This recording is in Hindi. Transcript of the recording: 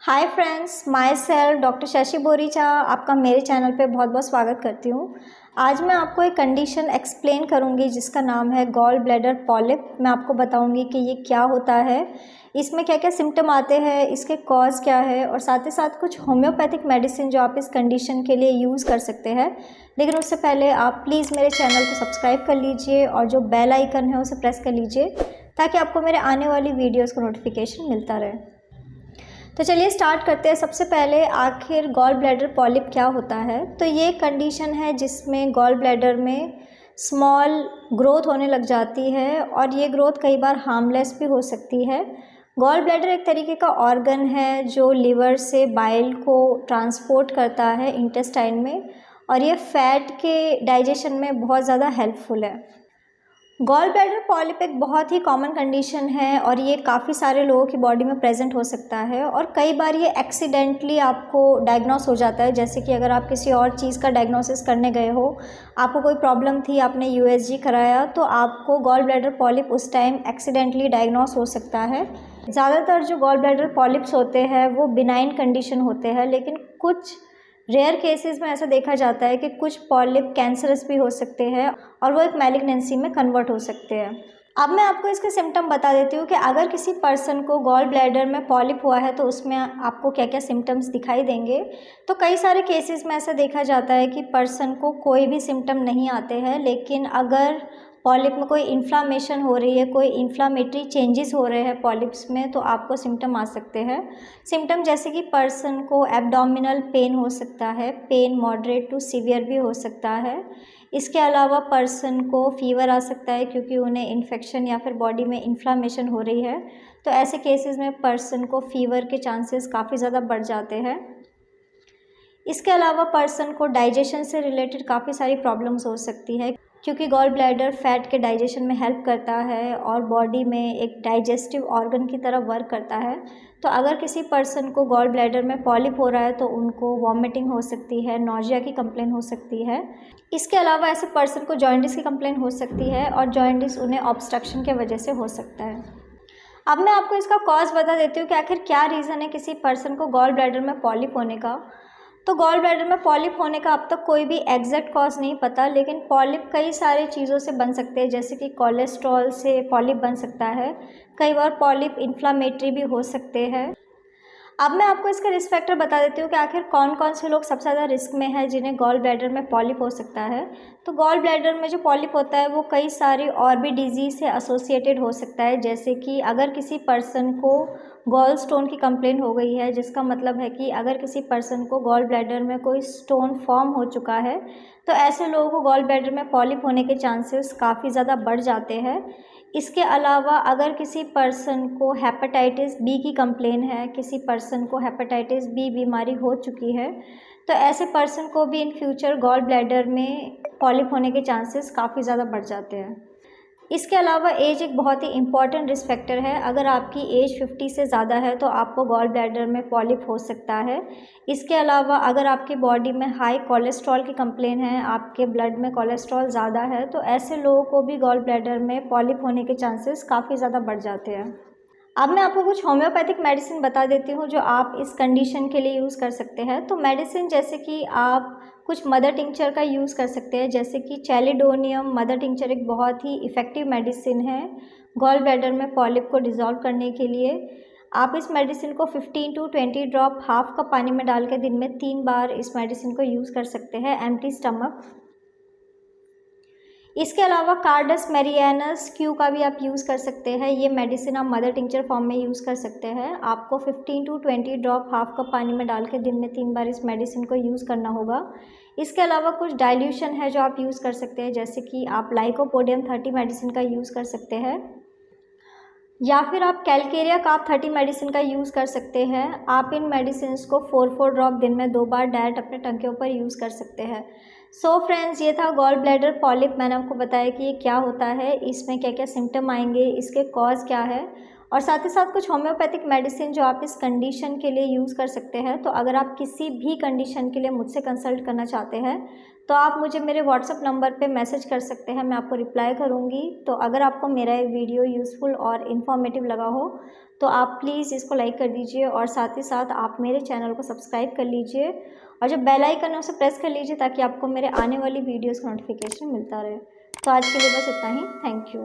Hi friends, my self doctor Shashi Boricha आपका मेरे चैनल पे बहुत बहुत स्वागत करती हूँ। आज मैं आपको एक कंडीशन एक्सप्लेन करूँगी जिसका नाम है गॉल ब्लैडर पॉलिप। मैं आपको बताऊँगी कि ये क्या होता है, इसमें क्या क्या सिम्टम आते हैं, इसके कॉज क्या है और साथ ही साथ कुछ होम्योपैथिक मेडिसिन जो आप इस कंडीशन के लिए यूज़ कर सकते हैं। लेकिन उससे पहले आप प्लीज़ मेरे चैनल को सब्सक्राइब कर लीजिए और जो बेल आइकन है उसे प्रेस कर लीजिए ताकि आपको मेरे आने वाली वीडियोज़ का नोटिफिकेशन मिलता रहे। तो चलिए स्टार्ट करते हैं। सबसे पहले आखिर गॉल ब्लैडर पॉलिप क्या होता है। तो ये कंडीशन है जिसमें गॉल ब्लैडर में स्मॉल ग्रोथ होने लग जाती है और ये ग्रोथ कई बार हार्मलेस भी हो सकती है। गॉल ब्लैडर एक तरीके का ऑर्गन है जो लिवर से बाइल को ट्रांसपोर्ट करता है इंटेस्टाइन में, और ये फैट के डाइजेशन में बहुत ज़्यादा हेल्पफुल है। गॉल ब्लैडर पॉलिप एक बहुत ही कॉमन कंडीशन है और ये काफ़ी सारे लोगों की बॉडी में प्रेजेंट हो सकता है और कई बार ये एक्सीडेंटली आपको डायग्नोस हो जाता है। जैसे कि अगर आप किसी और चीज़ का डायग्नोसिस करने गए हो, आपको कोई प्रॉब्लम थी, आपने यूएसजी कराया, तो आपको गॉल ब्लैडर पॉलिप उस टाइम एक्सीडेंटली डायग्नोस हो सकता है। ज़्यादातर जो गॉल ब्लैडर पॉलिप्स होते हैं वो बिनाइन कंडीशन होते हैं, लेकिन कुछ रेयर केसेस में ऐसा देखा जाता है कि कुछ पॉलिप कैंसरस भी हो सकते हैं और वो एक मैलिग्नेंसी में कन्वर्ट हो सकते हैं। अब मैं आपको इसके सिम्टम बता देती हूँ कि अगर किसी पर्सन को गॉल ब्लैडर में पॉलिप हुआ है तो उसमें आपको क्या क्या सिम्टम्स दिखाई देंगे। तो कई सारे केसेस में ऐसा देखा जाता है कि पर्सन को कोई भी सिम्टम नहीं आते हैं, लेकिन अगर पॉलिप में कोई इन्फ्लामेशन हो रही है, कोई इन्फ्लामेटरी चेंजेस हो रहे हैं पॉलिप्स में, तो आपको सिम्टम आ सकते हैं। सिम्टम जैसे कि पर्सन को एब्डोमिनल पेन हो सकता है, पेन मॉडरेट टू सीवियर भी हो सकता है। इसके अलावा पर्सन को फीवर आ सकता है क्योंकि उन्हें इन्फेक्शन या फिर बॉडी में इन्फ्लामेशन हो रही है, तो ऐसे केसेस में पर्सन को फीवर के चांसेस काफ़ी ज़्यादा बढ़ जाते हैं। इसके अलावा पर्सन को डाइजेशन से रिलेटेड काफ़ी सारी प्रॉब्लम्स हो सकती है क्योंकि गॉल ब्लैडर फैट के डाइजेशन में हेल्प करता है और बॉडी में एक डाइजेस्टिव ऑर्गन की तरह वर्क करता है। तो अगर किसी पर्सन को गॉल ब्लैडर में पॉलिप हो रहा है तो उनको वॉमिटिंग हो सकती है, नोजिया की कंप्लेन हो सकती है। इसके अलावा ऐसे पर्सन को जॉइंटिस की कंप्लेन हो सकती है और जॉइंटिस उन्हें ऑब्स्ट्रक्शन के वजह से हो सकता है। अब मैं आपको इसका कॉज बता देती हूँ कि आखिर क्या रीज़न है किसी पर्सन को गॉल ब्लैडर में पॉलिप होने का। तो गॉल ब्लैडर में पॉलिप होने का अब तक कोई भी एग्जैक्ट कॉज नहीं पता, लेकिन पॉलिप कई सारी चीज़ों से बन सकते हैं। जैसे कि कोलेस्ट्रॉल से पॉलिप बन सकता है, कई बार पॉलिप इन्फ्लामेटरी भी हो सकते हैं। अब मैं आपको इसका रिस्क फैक्टर बता देती हूँ कि आखिर कौन कौन से लोग सबसे ज़्यादा रिस्क में हैं जिन्हें गॉल ब्लैडर में पॉलिप हो सकता है। तो गॉल ब्लैडर में जो पॉलिप होता है वो कई सारी और भी डिजीज़ से एसोसिएटेड हो सकता है। जैसे कि अगर किसी पर्सन को गॉल स्टोन की कंप्लेन हो गई है, जिसका मतलब है कि अगर किसी पर्सन को गॉल ब्लैडर में कोई स्टोन फॉर्म हो चुका है, तो ऐसे लोगों को गॉल ब्लैडर में पॉलिप होने के चांसेस काफ़ी ज़्यादा बढ़ जाते हैं। इसके अलावा अगर किसी पर्सन को हेपेटाइटिस बी की कंप्लेन है, किसी पर्सन को हेपेटाइटिस बी बीमारी हो चुकी है, तो ऐसे पर्सन को भी इन फ्यूचर गॉल ब्लैडर में पॉलिप होने के चांसेस काफ़ी ज़्यादा बढ़ जाते हैं। इसके अलावा एज एक बहुत ही इंपॉर्टेंट रिस्क फैक्टर है। अगर आपकी एज 50 से ज़्यादा है तो आपको गॉल ब्लैडर में पॉलिप हो सकता है। इसके अलावा अगर आपकी बॉडी में हाई कोलेस्ट्रॉल की कंप्लेन है, आपके ब्लड में कोलेस्ट्रॉल ज़्यादा है, तो ऐसे लोगों को भी गॉल ब्लैडर में पॉलिप होने के चांसेस काफ़ी ज़्यादा बढ़ जाते हैं। अब मैं आपको कुछ होम्योपैथिक मेडिसिन बता देती हूँ जो आप इस कंडीशन के लिए यूज़ कर सकते हैं। तो मेडिसिन जैसे कि आप कुछ मदर टिंक्चर का यूज़ कर सकते हैं, जैसे कि चैलिडोनियम मदर टिंक्चर एक बहुत ही इफ़ेक्टिव मेडिसिन है गॉल ब्लैडर में पॉलिप को डिज़ोल्व करने के लिए। आप इस मेडिसिन को 15 to 20 ड्रॉप हाफ कप पानी में डाल के दिन में 3 बार इस मेडिसिन को यूज़ कर सकते हैं एम्प्टी स्टमक। इसके अलावा कार्डस मैरियानस क्यू का भी आप यूज़ कर सकते हैं। ये मेडिसिन आप मदर टिंक्चर फॉर्म में यूज़ कर सकते हैं। आपको 15 to 20 ड्रॉप हाफ कप पानी में डाल के दिन में 3 बार इस मेडिसिन को यूज़ करना होगा। इसके अलावा कुछ डाइल्यूशन है जो आप यूज़ कर सकते हैं, जैसे कि आप लाइकोपोडियम 30 मेडिसिन का यूज़ कर सकते हैं या फिर आप कैलकेरिया कार्ब 30 मेडिसिन का यूज़ कर सकते हैं। आप इन मेडिसिन को 4 ड्रॉप दिन में 2 बार डायरेक्ट अपने टंग के ऊपर यूज़ कर सकते हैं। सो फ्रेंड्स, ये था गॉल ब्लैडर पॉलिप। मैंने आपको बताया कि ये क्या होता है, इसमें क्या क्या सिम्टम आएंगे, इसके कॉज क्या है और साथ ही साथ कुछ होम्योपैथिक मेडिसिन जो आप इस कंडीशन के लिए यूज़ कर सकते हैं। तो अगर आप किसी भी कंडीशन के लिए मुझसे कंसल्ट करना चाहते हैं तो आप मुझे मेरे व्हाट्सअप नंबर पे मैसेज कर सकते हैं, मैं आपको रिप्लाई करूँगी। तो अगर आपको मेरा ये वीडियो यूज़फुल और इन्फॉर्मेटिव लगा हो तो आप प्लीज़ इसको लाइक कर दीजिए और साथ ही साथ आप मेरे चैनल को सब्सक्राइब कर लीजिए और जो बेल आइकन है उसे प्रेस कर लीजिए ताकि आपको मेरे आने वाली वीडियोज़ का नोटिफिकेशन मिलता रहे। तो आज के लिए बस इतना ही। Thank you.